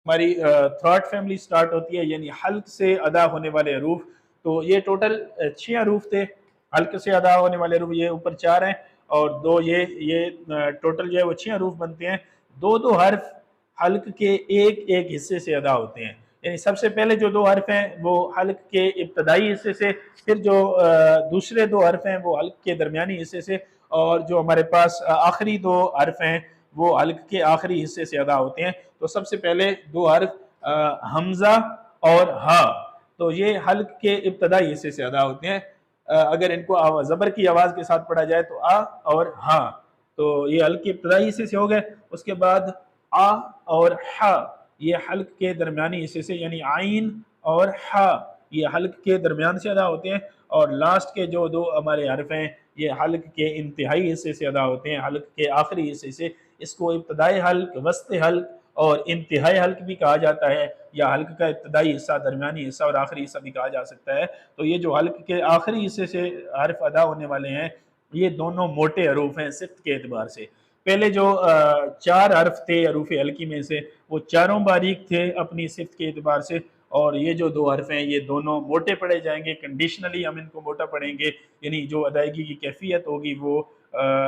ہماری third family start ہوتی ہے، یعنی حلق سے ادا ہونے والے حروف. تو یہ ٹوٹل 6 حروف تھے. حلق سے ادا ہونے والے حروف یہ اوپر 4 ہیں، اور دو یہ ٹوٹل جو ہے وہ 6 حروف بنتے ہیں. دو دو حرف حلق کے ایک ایک حصے سے ادا ہوتے ہیں. یعنی سب سے پہلے جو دو حرف ہیں وہ حلق کے ابتدائی حصے سے، پھر جو دوسرے دو حرف ہیں وہ حلق کے درمیانی حصے سے، اور جو ہمارے پاس آخری دو حرف ہیں وہ حلق کے آخری حصے سے ادا ہوتے ہیں. تو سب سے پہلے دو حرف حمزہ اور ہا، تو یہ حلق کے ابتدائی حصے سے ادا ہوتے ہیں. اگر ان کو زبر کی آواز کے ساتھ پڑھا جائے تو آ اور ہا، تو یہ حلق کے ابتدائی حصے سے ہو گئے. اس کے بعد آ اور ہا، یہ حلق کے درمیانی حصے سے، یعنی عین اور ہا یہ حلق کے درمیان سے ادا ہوتے ہیں. اور لاسٹ کے جو دو ہمارے حرف ہیں یہ حلق کے انتہائی حصے سے ادا ہوتے ہیں، حلق کے آخری حصے سے. اس کو ابتدائی حلق، وسط حلق اور انتہائی حلق بھی کہا جاتا ہے، یا حلق کا ابتدائی حصہ، درمیانی حصہ اور آخری حصہ بھی کہا جا سکتا ہے. تو یہ جو حلق کے آخری حصے سے حرف ادا ہونے والے ہیں یہ دونوں موٹے حروف ہیں صفت کے اعتبار سے. پہلے جو 4 حرف تھے حروف حلقی میں سے وہ چاروں باریک تھے اپنی صفت کے اعتبار سے، اور یہ جو دو حرف ہیں یہ دونوں موٹے پڑھے جائیں گے. کنڈیشنلی ہم ان کو موٹا پڑھیں گے، یعنی جو ادائیگی کی کیفیت ہوگی وہ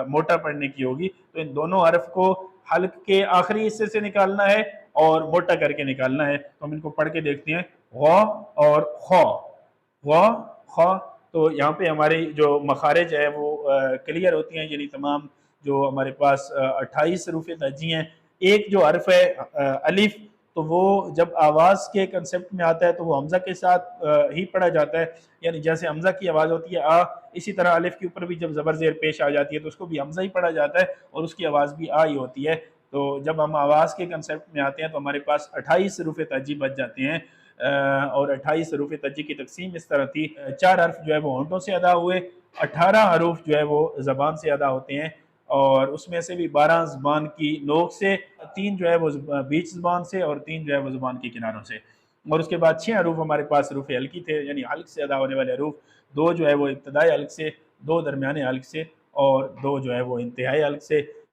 موٹا پڑھنے کی ہوگی. تو ان دونوں حرف کو حلق کے آخری حصے سے نکالنا ہے اور موٹا کر کے نکالنا ہے. تو ہم ان کو پڑھ کے دیکھتے ہیں. غ اور خ، غ خ. تو یہاں پہ ہماری جو مخارج ہے وہ کلیئر ہوتی ہیں، یعنی تمام جو ہمارے پاس 28 حروف تہجی ہیں. ایک جو حرف ہے الف، تو وہ جب آواز کے کنسپٹ میں آتا ہے تو وہ حمزہ کے ساتھ ہی پڑھا جاتا ہے. یعنی جیسے حمزہ کی آواز ہوتی ہے آ، اسی طرح الف کے اوپر بھی جب زبر زیر پیش آ جاتی ہے تو اس کو بھی حمزہ ہی پڑھا جاتا ہے اور اس کی آواز بھی آ ہی ہوتی ہے. تو جب ہم آواز کے کنسپٹ میں آتے ہیں تو ہمارے پاس 28 حروف تہجی بچ جاتے ہیں. اور 28 حروف تہجی کی تقسیم اس طرح تھی: 4 حرف جو ہے وہ ہونٹوں سے ادا ہوئے، 18 حروف جو ہے وہ زبان سے ادا ہوتے ہیں، اور اس میں سے بھی 12 زبان کی نوک سے، 3 جو ہے وہ بیچ زبان سے، اور 3 جو ہے وہ زبان کی کناروں سے. اور اس کے بعد 6 حروف ہمارے پاس حروف حلقی تھے، یعنی حلق سے ادا ہونے والے حروف. 2 جو ہے وہ ابتدائی حلق سے، 2 درمیانے حلق سے، اور 2 جو ہے وہ انتہائی حلق سے.